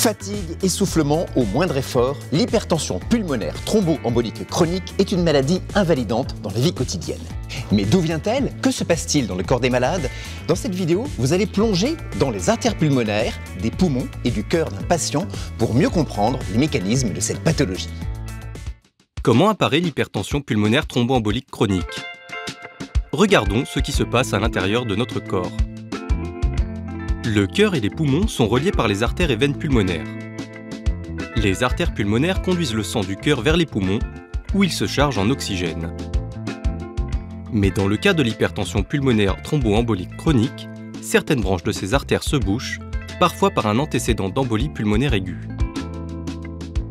Fatigue, essoufflement au moindre effort, l'hypertension pulmonaire thromboembolique chronique est une maladie invalidante dans la vie quotidienne. Mais d'où vient-elle? Que se passe-t-il dans le corps des malades? Dans cette vidéo, vous allez plonger dans les artères pulmonaires, des poumons et du cœur d'un patient pour mieux comprendre les mécanismes de cette pathologie. Comment apparaît l'hypertension pulmonaire thromboembolique chronique? Regardons ce qui se passe à l'intérieur de notre corps. Le cœur et les poumons sont reliés par les artères et veines pulmonaires. Les artères pulmonaires conduisent le sang du cœur vers les poumons, où il se charge en oxygène. Mais dans le cas de l'hypertension pulmonaire thromboembolique chronique, certaines branches de ces artères se bouchent, parfois par un antécédent d'embolie pulmonaire aiguë.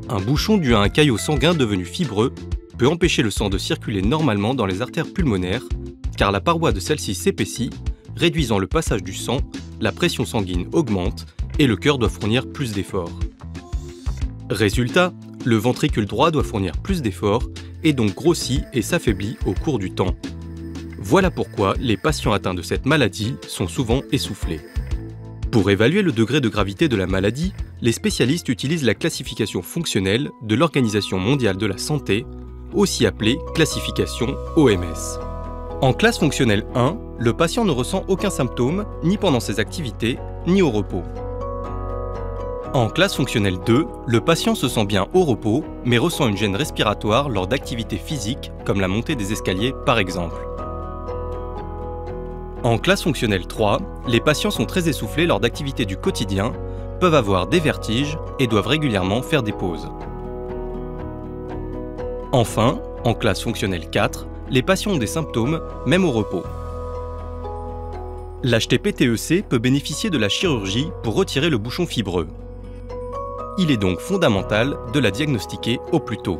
Un bouchon dû à un caillot sanguin devenu fibreux peut empêcher le sang de circuler normalement dans les artères pulmonaires, car la paroi de celle-ci s'épaissit, réduisant le passage du sang, la pression sanguine augmente et le cœur doit fournir plus d'efforts. Résultat, le ventricule droit doit fournir plus d'efforts et donc grossit et s'affaiblit au cours du temps. Voilà pourquoi les patients atteints de cette maladie sont souvent essoufflés. Pour évaluer le degré de gravité de la maladie, les spécialistes utilisent la classification fonctionnelle de l'Organisation mondiale de la santé, aussi appelée classification OMS. En classe fonctionnelle 1, le patient ne ressent aucun symptôme, ni pendant ses activités, ni au repos. En classe fonctionnelle 2, le patient se sent bien au repos, mais ressent une gêne respiratoire lors d'activités physiques, comme la montée des escaliers par exemple. En classe fonctionnelle 3, les patients sont très essoufflés lors d'activités du quotidien, peuvent avoir des vertiges et doivent régulièrement faire des pauses. Enfin, en classe fonctionnelle 4, les patients ont des symptômes, même au repos. L'HTP-TEC peut bénéficier de la chirurgie pour retirer le bouchon fibreux. Il est donc fondamental de la diagnostiquer au plus tôt.